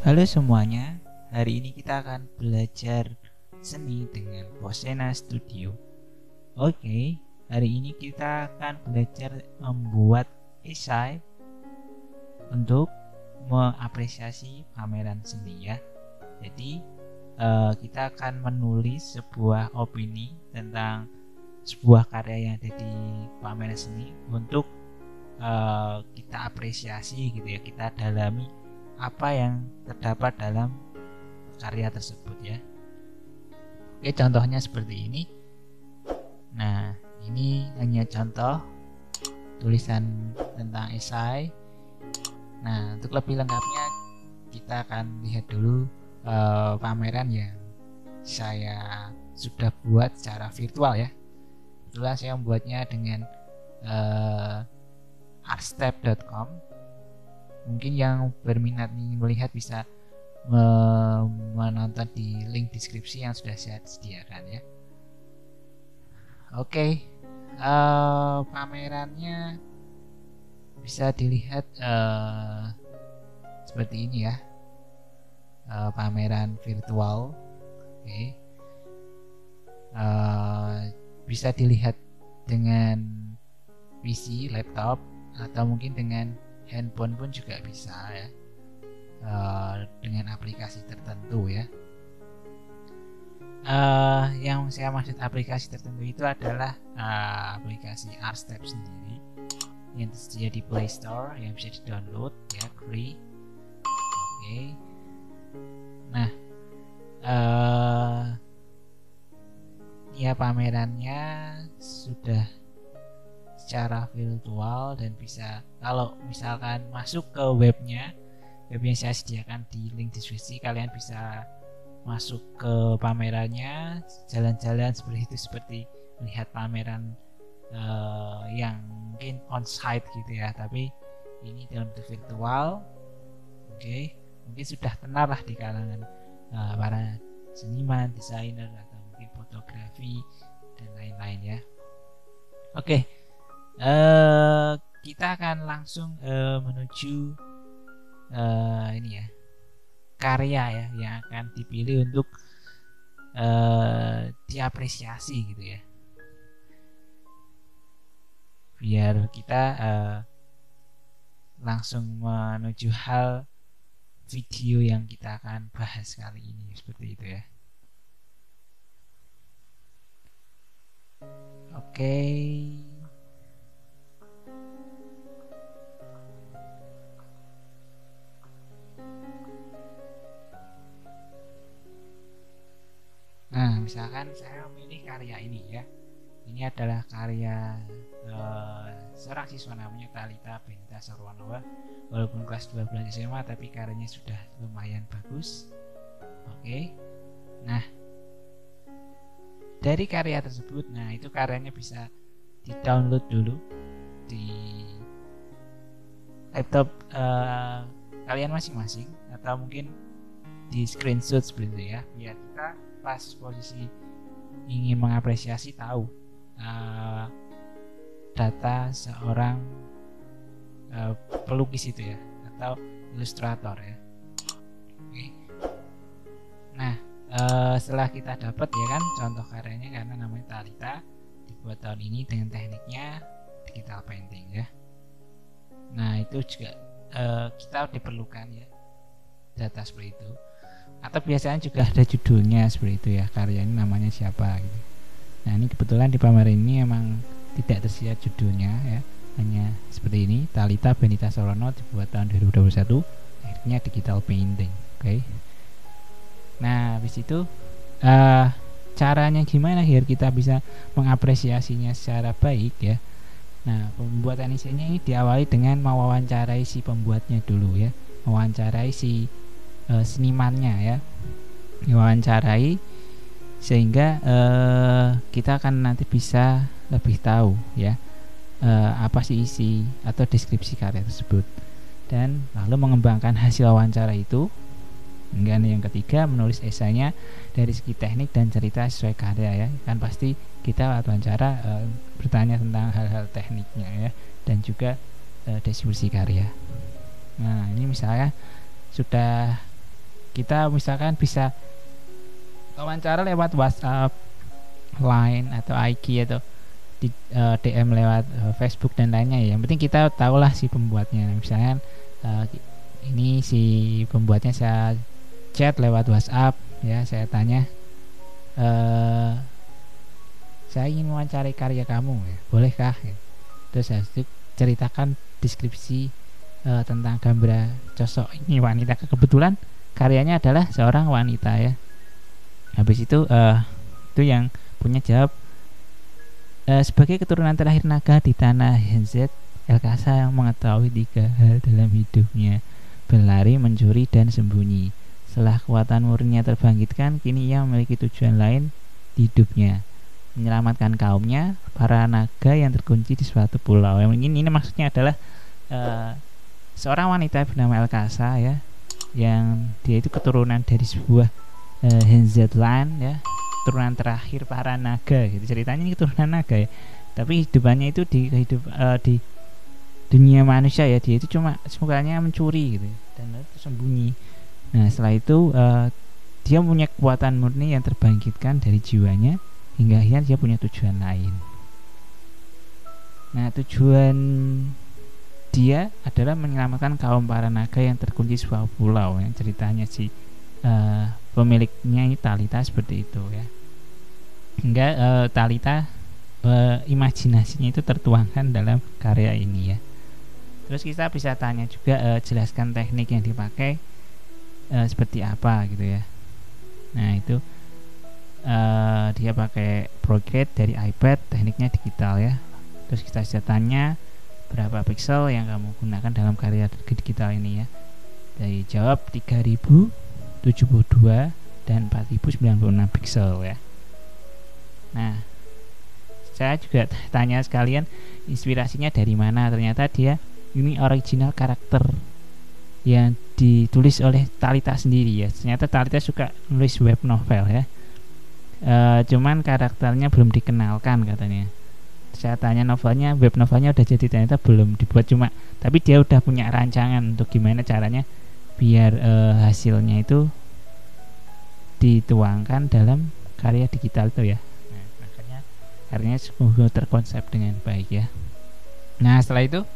Halo semuanya, hari ini kita akan belajar seni dengan Posena Studio. Oke, hari ini kita akan belajar membuat esai untuk mengapresiasi pameran seni ya. Jadi kita akan menulis sebuah opini tentang sebuah karya yang ada di pameran seni untuk kita apresiasi gitu ya, kita dalami apa yang terdapat dalam karya tersebut ya. Oke, contohnya seperti ini. Nah, ini hanya contoh tulisan tentang esai. Nah, untuk lebih lengkapnya kita akan lihat dulu pameran yang saya sudah buat secara virtual ya. Kebetulan saya membuatnya dengan artstep.com. Mungkin yang berminat ingin melihat bisa menonton di link deskripsi yang sudah saya sediakan ya. Oke, pamerannya bisa dilihat seperti ini ya, pameran virtual. Oke, bisa dilihat dengan PC, laptop, atau mungkin dengan handphone pun juga bisa ya, dengan aplikasi tertentu ya. Yang saya maksud aplikasi tertentu itu adalah aplikasi Artstep sendiri yang tersedia di Play Store yang bisa di-download ya, free. Oke. Nah, ya pamerannya sudah secara virtual dan bisa, kalau misalkan masuk ke webnya saya sediakan di link deskripsi, kalian bisa masuk ke pamerannya, jalan-jalan seperti itu, seperti melihat pameran yang mungkin on site gitu ya, tapi ini dalam bentuk virtual. Oke, mungkin sudah kenal lah di kalangan para seniman, desainer, atau mungkin fotografi dan lain-lain ya. Oke, kita akan langsung menuju ini ya, karya ya yang akan dipilih untuk diapresiasi gitu ya, biar kita langsung menuju hal video yang kita akan bahas kali ini, seperti itu ya. Oke. Nah, misalkan saya memilih karya ini ya. Ini adalah karya seorang siswa namanya Thalita Benita Sarwanova. Walaupun kelas 12 SMA, tapi karyanya sudah lumayan bagus. Oke. Nah, dari karya tersebut, nah itu karyanya bisa di-download dulu di laptop kalian masing-masing, atau mungkin di screenshot seperti itu ya, biar kita pas posisi ingin mengapresiasi tahu data seorang pelukis itu ya, atau ilustrator ya. Oke. Nah, setelah kita dapat ya kan contoh karyanya, karena namanya Thalita, dibuat tahun ini dengan tekniknya digital painting ya. Nah, itu juga kita diperlukan ya data seperti itu, atau biasanya juga ada judulnya seperti itu ya, karya ini namanya siapa gitu. Nah, ini kebetulan di pameran ini emang tidak tersedia judulnya ya, hanya seperti ini, Thalita Benita Sarwanova, dibuat tahun 2021, akhirnya digital painting. Oke. Nah, habis itu caranya gimana biar kita bisa mengapresiasinya secara baik ya. Nah, pembuatan esainya ini diawali dengan mewawancarai si pembuatnya dulu ya, mewawancarai si senimannya ya, diwawancarai sehingga kita akan nanti bisa lebih tahu ya apa sih isi atau deskripsi karya tersebut, dan lalu mengembangkan hasil wawancara itu. Dan yang ketiga, menulis esainya dari segi teknik dan cerita sesuai karya ya, kan pasti kita wawancara bertanya tentang hal-hal tekniknya ya, dan juga deskripsi karya. Nah, ini misalnya sudah kita misalkan bisa wawancara lewat WhatsApp, Line atau IG atau di DM lewat Facebook dan lainnya ya. Yang penting kita tahulah si pembuatnya. Misalnya ini si pembuatnya saya chat lewat WhatsApp ya, saya tanya saya ingin mewawancarai karya kamu ya, bolehkah ya? Terus saya ceritakan deskripsi tentang Gambra sosok ini wanita, kebetulan karyanya adalah seorang wanita ya. Habis itu yang punya jawab, sebagai keturunan terakhir naga di tanah Henzet, Elkasa yang mengetahui 3 hal dalam hidupnya: berlari, mencuri, dan sembunyi. Setelah kekuatan murninya terbangkitkan, kini ia memiliki tujuan lain di hidupnya: menyelamatkan kaumnya, para naga yang terkunci di suatu pulau. Yang ini maksudnya adalah seorang wanita bernama Elkasa ya, yang dia itu keturunan dari sebuah Henzetland ya, keturunan terakhir para naga gitu. Ceritanya ini keturunan naga ya, tapi hidupannya itu di dunia manusia ya, dia itu cuma sukanya mencuri gitu dan sembunyi. Nah setelah itu dia punya kekuatan murni yang terbangkitkan dari jiwanya, hingga akhirnya dia punya tujuan lain. Nah tujuan dia adalah menyelamatkan kaum para naga yang terkunci sebuah pulau. Yang ceritanya si pemiliknya ini Talita seperti itu ya. Hingga Talita imajinasinya itu tertuangkan dalam karya ini ya. Terus kita bisa tanya juga, jelaskan teknik yang dipakai seperti apa gitu ya. Nah itu dia pakai Procreate dari iPad, tekniknya digital ya. Terus kita bisa tanya berapa pixel yang kamu gunakan dalam karya digital ini ya. Dari jawab 3072 dan 4096 pixel ya. Nah saya juga tanya sekalian inspirasinya dari mana. Ternyata dia ini original karakter yang ditulis oleh Talita sendiri ya. Ternyata Talita suka nulis web novel ya, cuman karakternya belum dikenalkan katanya. Saya tanya novelnya, web novelnya udah jadi, ternyata belum dibuat, cuma tapi dia udah punya rancangan untuk gimana caranya biar hasilnya itu dituangkan dalam karya digital itu ya. Nah, makanya karyanya sungguh terkonsep dengan baik ya. Nah setelah itu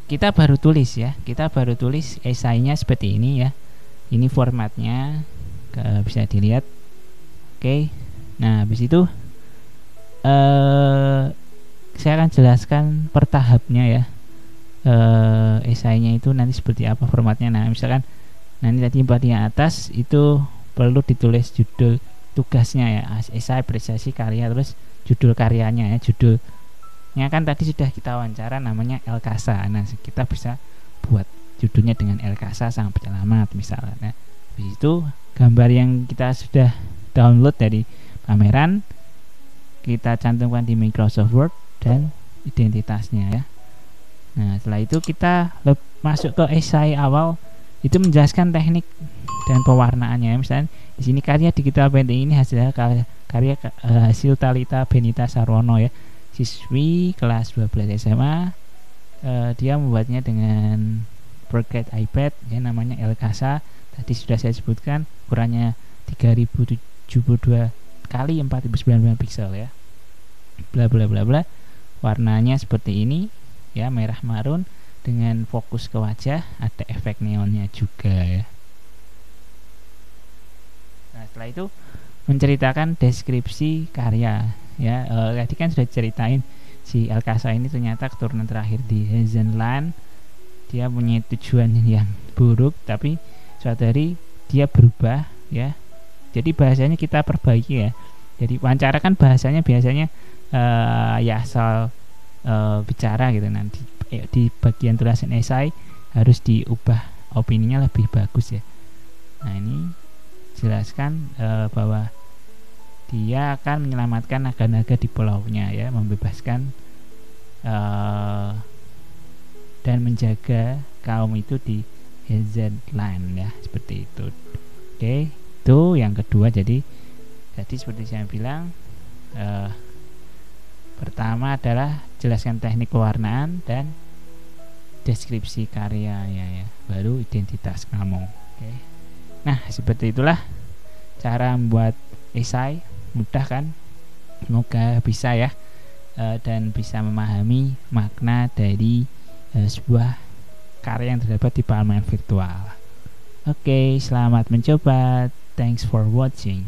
kita baru tulis ya, kita baru tulis esainya seperti ini ya. Ini formatnya bisa dilihat. Oke. Nah habis itu saya akan jelaskan per tahapnya ya. Esainya itu nanti seperti apa formatnya. Nah misalkan nanti tadi bagian atas itu perlu ditulis judul tugasnya ya, esai apresiasi karya, terus judul karyanya ya. Judulnya kan tadi sudah kita wawancara, namanya Elkasa. Nah kita bisa buat judulnya dengan Elkasa sang penyelamat misalnya. Nah habis itu gambar yang kita sudah download dari pameran kita cantumkan di Microsoft Word dan identitasnya ya. Nah setelah itu kita masuk ke esai awal, itu menjelaskan teknik dan pewarnaannya. Misalnya di sini karya digital painting ini hasil karya hasil Talita Benita Sarwono ya, siswi kelas 12 SMA. Dia membuatnya dengan Procreate iPad ya, namanya Elkasa. Tadi sudah saya sebutkan ukurannya 3072 kali 4099 pixel ya. Bla bla bla bla. Warnanya seperti ini ya, merah marun dengan fokus ke wajah, ada efek neonnya juga ya. Nah setelah itu menceritakan deskripsi karya ya. Tadi kan sudah ceritain si Elkasa ini ternyata keturunan terakhir di Henzetland. Dia punya tujuan yang buruk, tapi suatu hari dia berubah ya. Jadi bahasanya kita perbaiki ya. Jadi wawancara kan bahasanya biasanya ya asal bicara gitu. Nanti di bagian tulisan esai harus diubah opininya lebih bagus ya. Nah ini jelaskan bahwa dia akan menyelamatkan naga-naga di pulaunya ya, membebaskan dan menjaga kaum itu di Henzetland ya, seperti itu. Oke, itu yang kedua. Jadi seperti saya bilang, pertama adalah jelaskan teknik pewarnaan dan deskripsi karya ya, baru identitas kamu. Oke. Nah, seperti itulah cara membuat esai, mudah kan? Semoga bisa ya, dan bisa memahami makna dari sebuah karya yang terdapat di Parlemen Virtual. Oke, selamat mencoba. Thanks for watching.